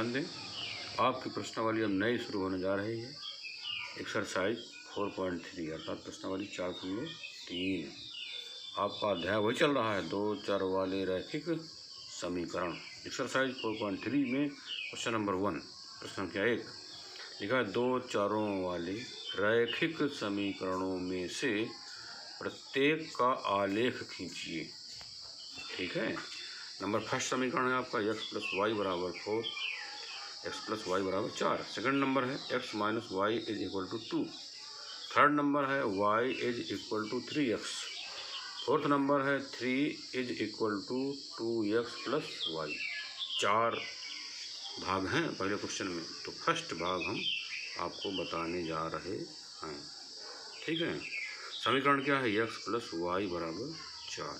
ध्यान दें, आपकी प्रश्नावली अब नई शुरू होने जा रही है। एक्सरसाइज 4.3 अर्थात प्रश्नावली 4.3। आपका अध्याय वही चल रहा है, 2 चर वाले रैखिक समीकरण। एक्सरसाइज 4.3 में क्वेश्चन नंबर 1, प्रश्न संख्या 1 लिखा है, 2 चरों वाले रैखिक समीकरणों में से प्रत्येक का आलेख खींचिए। ठीक है। नंबर फर्स्ट समीकरण है आपका x + y = 4, x + y = 4। Second number है x - y = 2। थर्ड नंबर है y = 3x। फोर्थ नंबर है 3 = 2x + y। 4 भाग हैं पहले क्वेश्चन में, तो फर्स्ट भाग हम आपको बताने जा रहे हैं। ठीक है। समीकरण क्या है, x + y = 4।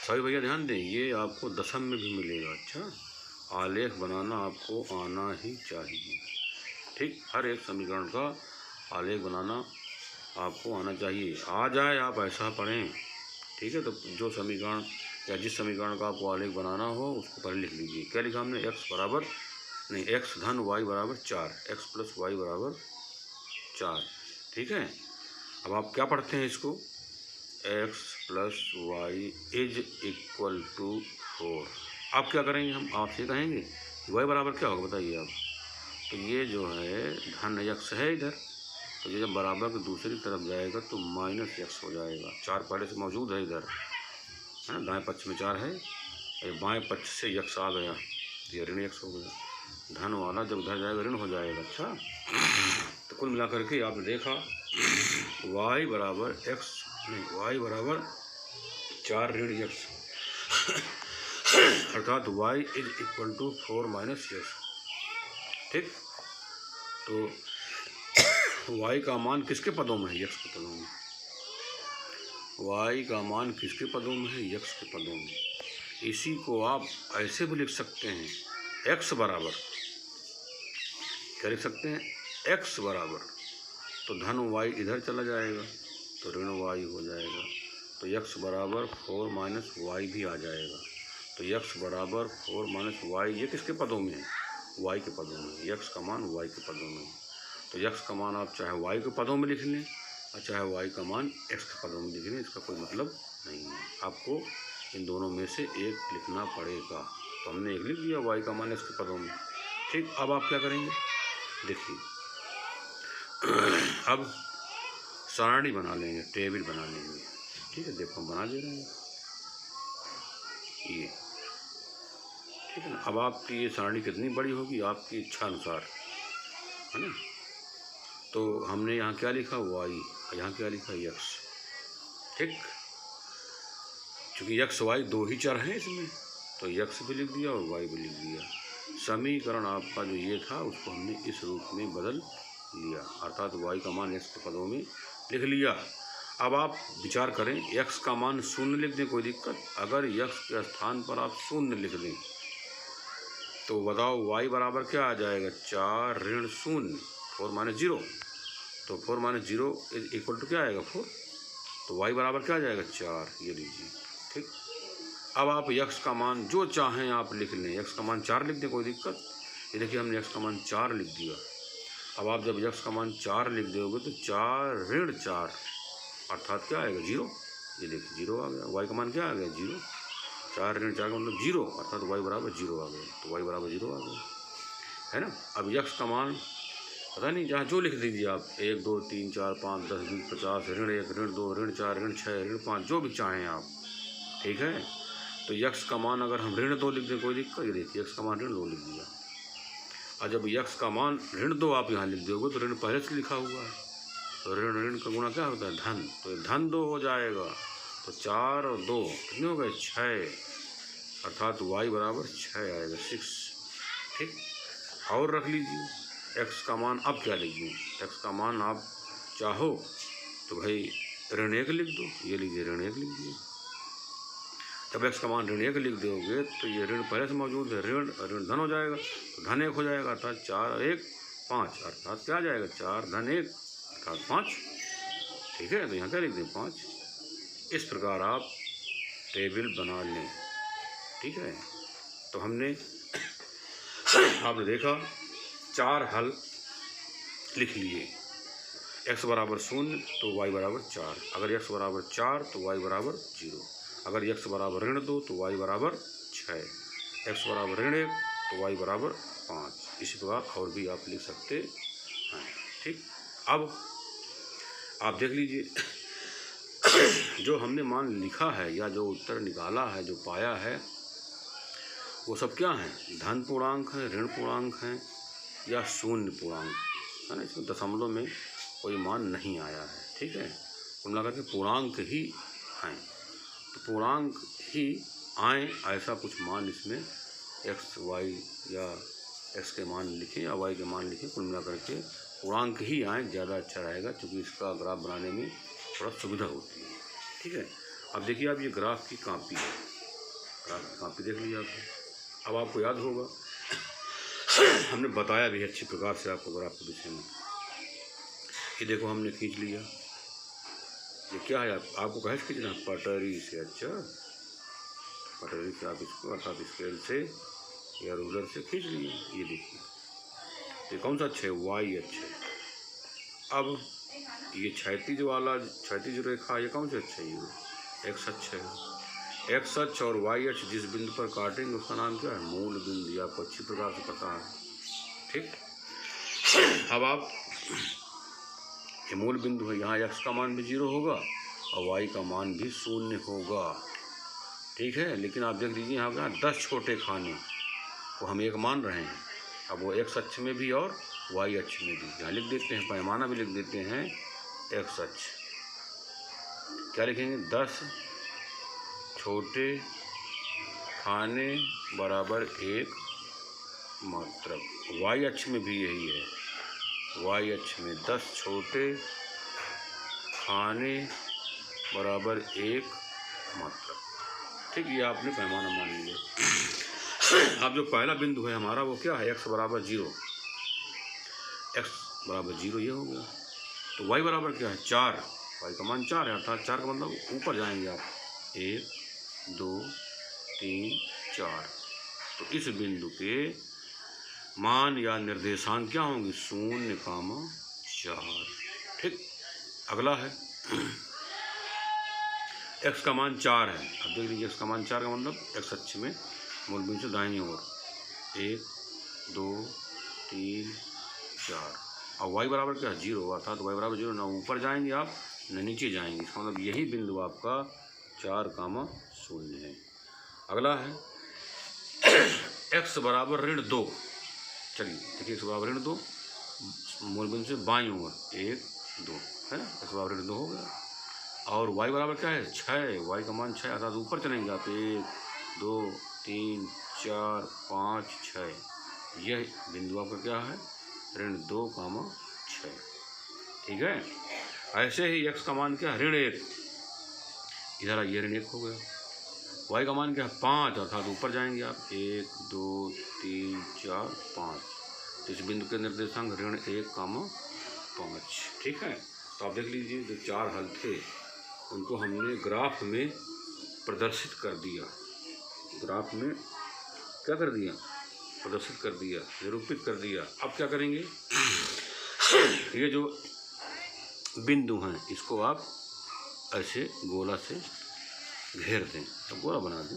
सभी भैया ध्यान दें, ये आपको दशम में भी मिलेगा। अच्छा, आलेख बनाना आपको आना ही चाहिए। ठीक, हर एक समीकरण का आलेख बनाना आपको आना चाहिए। आ जाए आप ऐसा पढ़ें। ठीक है। तो जो समीकरण या जिस समीकरण का आपको आलेख बनाना हो उसको पहले लिख लीजिए। क्या लिखा हमने, x धन y = 4, x + y = 4। ठीक है। अब आप क्या पढ़ते हैं इसको, x + y = 4। आप क्या करेंगे, हम आपसे कहेंगे y बराबर क्या होगा बताइए आप। तो ये जो है धन x है इधर, तो ये जब बराबर की दूसरी तरफ जाएगा तो -x हो जाएगा। 4 पहले से मौजूद है इधर, है ना, दाएं पक्ष में 4 है, बाएं पक्ष से x आ गया, ये ऋण x हो गया। धन वाला जब उधर जाएगा ऋण हो जाएगा। अच्छा, तो कुल मिलाकर के आपने देखा y = 4 ऋण x अर्थात y = 4 - x। ठीक, तो y का मान किसके पदों में है, x के पदों में। y का मान किसके पदों में है, x के पदों में। इसी को आप ऐसे भी लिख सकते हैं, x बराबर, क्या लिख सकते हैं, x बराबर, तो धन y इधर चला जाएगा तो ऋण y हो जाएगा, तो x बराबर 4 - y भी आ जाएगा। तो x बराबर 4 - y, ये किसके पदों में है, y के पदों में। x का मान y के पदों में, तो x का मान आप चाहे y के पदों में लिख लें और चाहे y का मान x के पदों में लिख लें, इसका कोई मतलब नहीं है। आपको इन दोनों में से एक लिखना पड़ेगा। तो हमने एक लिख दिया, y का मान x के पदों में। ठीक, अब आप क्या करेंगे, देखिए अब सारणी बना लेंगे, टेबल बना लेंगे। ठीक है, देखो हम बना दे रहे हैं ये। ठीक है ना। अब आपकी ये सारणी कितनी बड़ी होगी आपकी इच्छा अनुसार, है ना। तो हमने यहाँ क्या लिखा, y, यहाँ क्या लिखा, x। ठीक, चूँकि x y 2 ही चर हैं इसमें, तो x भी लिख दिया और y भी लिख दिया। समीकरण आपका जो ये था उसको हमने इस रूप में बदल लिया, अर्थात y का मान x के पदों में लिख लिया। अब आप विचार करें, x का मान 0 लिख दें, कोई दिक्कत। अगर x के स्थान पर आप 0 लिख दें तो बताओ y बराबर क्या आ जाएगा, 4 ऋण 0, 4 - 0। तो 4 - 0 = क्या आएगा, 4। तो y बराबर क्या आ जाएगा, 4, ये लीजिए। ठीक, अब आप x का मान जो चाहें आप लिख लें, x का मान 4 लिख दें, कोई दिक्कत। ये देखिए हमने x का मान 4 लिख दिया। अब आप जब x का मान 4 लिख दोगे तो 4 ऋण 4 अर्थात क्या आएगा, 0। ये देखिए 0 आ गया। y का मान क्या आ गया, 0। 4 ऋण 4 का मतलब 0, अर्थात y बराबर 0 आ गया। तो y बराबर 0 आ गया, है ना। अब x का मान पता नहीं, जहाँ जो लिख दीजिए आप, 1 2 3 4 5 10 20 50, ऋण 1 ऋण 2 ऋण 4 ऋण 6 ऋण 5, जो भी चाहें आप। ठीक है। तो x का मान अगर हम ऋण 2 लिख दें, कोई दिक्कत। ये देखिए x का मान ऋण 2 लिख दिया। और जब x का मान ऋण 2 आप यहाँ लिख दोगे तो ऋण पहले से लिखा हुआ है, तो ऋण का गुणा क्या होता है, धन, तो धन 2 हो जाएगा। तो 4 और 2 कितने हो गए, 6, अर्थात y बराबर 6 आएगा, 6। ठीक, और रख लीजिए x का मान। अब क्या लिख दूँ, x का मान आप चाहो तो भाई ऋण 1 लिख दो, ये लीजिए ऋण 1 लिख दिए। जब x का मान ऋण 1 लिख दोगे तो ये ऋण पहले से मौजूद है, ऋण धन हो जाएगा, तो धन 1 हो जाएगा, अर्थात 4 और 1 5, अर्थात क्या आ जाएगा, 4 धन 1 अर्थात 5। ठीक है, तो यहाँ क्या लिख दें, 5। इस प्रकार आप टेबल बना लें। ठीक है, तो हमने आपने देखा 4 हल लिख लिए। x बराबर 0 तो y बराबर 4, अगर x बराबर 4 तो y बराबर 0, अगर x बराबर -2 तो y बराबर 6, x बराबर -1 तो y बराबर 5। इसी प्रकार और भी आप लिख सकते हैं। ठीक, अब आप देख लीजिए जो हमने मान लिखा है या जो उत्तर निकाला है, जो पाया है, वो सब क्या हैं? धन पूर्णांक हैं, ऋण पूर्णांक हैं या शून्य पूर्णांक है ना। इसमें दशमलव में कोई मान नहीं आया है। ठीक है, कुल मिलाकर के पूर्णांक ही हैं। तो पूर्णांक ही आए ऐसा कुछ मान इसमें x y या x के मान लिखें या y के मान लिखें, कुल मिलाकर के पूर्णांक ही आए ज़्यादा अच्छा रहेगा, क्योंकि इसका ग्राफ बनाने में थोड़ा सुविधा होती है। ठीक है, अब देखिए आप ये ग्राफ की कॉपी है, ग्राफ की कॉपी देख लीजिए आप। अब आपको याद होगा हमने बताया भी अच्छी प्रकार से आपको ग्राफ के विषय में। ये देखो हमने खींच लिया, ये क्या है आपको कहे खींचना, पटरी से। अच्छा, पटरी से आप इसको अर्थात स्केल से या रूलर से खींच लिए। ये देखिए ये कौन सा अक्ष है? वाई अक्ष है। अब ये क्षैतिज वाला, क्षैतिज रेखा, ये कौन सा अक्ष है? ये एक्स अक्ष है। एक्स अक्ष और वाई अक्ष जिस बिंदु पर काटेंगे उसका नाम क्या है? मूल बिंदु। ये आपको अच्छी प्रकार से पता है। ठीक, अब आप ये मूल बिंदु है, यहाँ x का मान भी 0 होगा और y का मान भी 0 होगा। ठीक है, लेकिन आप देख लीजिए यहाँ पर 10 छोटे खाने को हम एक मान रहे हैं। अब वो x अक्ष में भी और y अक्ष में भी, यहाँ लिख देते हैं, पैमाना भी लिख देते हैं x अक्ष। क्या लिखेंगे? 10 छोटे खाने बराबर 1 मात्रक। y अक्ष में भी यही है, y अक्ष में 10 छोटे खाने बराबर 1 मात्रक। ठीक, ये आपने पैमाना मान लिया। अब जो पहला बिंदु है हमारा वो क्या है? x बराबर 0, x बराबर 0 ये हो गया। तो y बराबर क्या है? 4, y का मान 4 है, अर्थात 4 का मतलब ऊपर जाएंगे आप, 1 2 3 4। तो इस बिंदु के मान या निर्देशांक क्या होंगे? 0, 4। ठीक, अगला है x का मान 4 है। अब देख लीजिए x का मान 4 का मतलब x अक्ष में मूल बिंदु से दाहिनी ओर 1 2 3 4। और y बराबर क्या है? 0, अर्थात y बराबर 0, ना ऊपर जाएंगे आप न नीचे जाएंगे। इसका मतलब यही बिंदु आपका 4, 0 है। अगला है x बराबर -2। चलिए देखिए, x बराबर -2 मूल बिंदु से बाईं ओर 1 2 है ना, x बराबर -2 हो गया। और y बराबर क्या है? 6, y का मान 6, अर्थात ऊपर चलेंगे आप 1 2 3 4 5 6। यह बिंदु आपका क्या है? -2, 6। ठीक है, ऐसे ही x का मान क्या है? -1, इधर ये -1 हो गया। y का मान क्या है? 5, अर्थात ऊपर जाएंगे आप 1 2 3 4 5। तो इस बिंदु के निर्देशांक -1, 5। ठीक है, तो आप देख लीजिए जो 4 हल थे उनको हमने ग्राफ में प्रदर्शित कर दिया। ग्राफ में क्या कर दिया? प्रदर्शित कर दिया, निरूपित कर दिया। अब क्या करेंगे? ये जो बिंदु हैं इसको आप ऐसे गोला से घेर दें। तो गोला बना दें,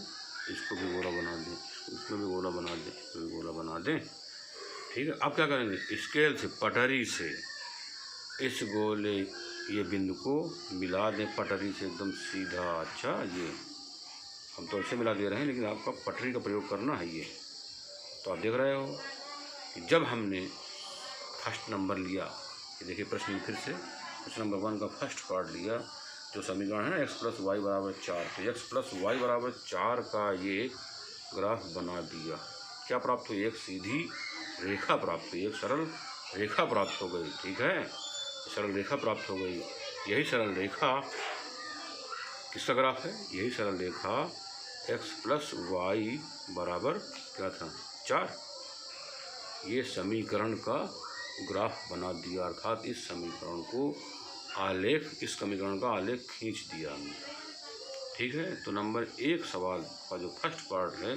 इसको भी गोला बना दें, इसमें भी गोला बना दें, इसमें भी गोला बना दें। ठीक है, अब क्या करेंगे? स्केल से, पटरी से इस गोले ये बिंदु को मिला दें, पटरी से एकदम सीधा। अच्छा, ये हम तो ऐसे मिला दे रहे हैं, लेकिन आपका पटरी का प्रयोग करना है ये। तो आप देख रहे हो कि जब हमने फर्स्ट नंबर लिया, ये देखिए प्रश्न फिर से, प्रश्न नंबर 1 का फर्स्ट पार्ट लिया, जो समीकरण है ना x + y = 4, तो x + y = 4 का ये ग्राफ बना दिया। क्या प्राप्त हुई? एक सीधी रेखा प्राप्त हुई, एक सरल रेखा प्राप्त हो गई। ठीक है, सरल रेखा प्राप्त हो गई। यही सरल रेखा किसका ग्राफ है? यही सरल रेखा x + y बराबर क्या था? 4। ये समीकरण का ग्राफ बना दिया, अर्थात इस समीकरण को आलेख, इस समीकरण का आलेख खींच दिया हमने। ठीक है, तो नंबर 1 सवाल का जो फर्स्ट पार्ट है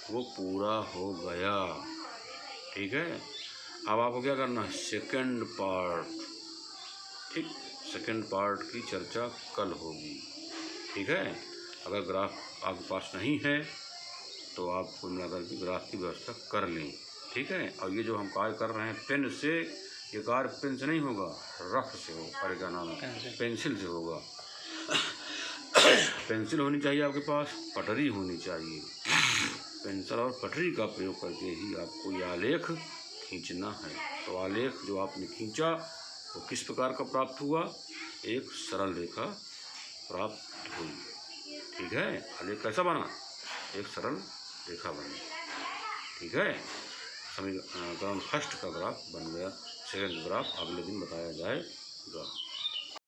वो पूरा हो गया। ठीक है। अब आपको क्या करना है, सेकंड पार्ट, ठीक, सेकंड पार्ट की चर्चा कल होगी, ठीक है। अगर ग्राफ आपके पास नहीं है तो आप कुल मिलाकर के ग्राफ की व्यवस्था कर लें, ठीक है। और ये जो हम कार्य कर रहे हैं पेन से, ये कार्य पेन से नहीं होगा, रफ से हो, अरे क्या नाम है, पेंसिल से होगा। पेंसिल होनी चाहिए आपके पास, पटरी होनी चाहिए। पेंसिल और पटरी का प्रयोग करके ही आपको ये आलेख खींचना है। तो आलेख जो आपने खींचा वो किस प्रकार का प्राप्त हुआ, एक सरल रेखा प्राप्त हुई, ठीक है। आलेख कैसा बना, एक सरल रेखा बनी, ठीक है। समीकरण फर्स्ट का ग्राफ बन गया, सेकंड ग्राफ अगले दिन बताया जाएगा।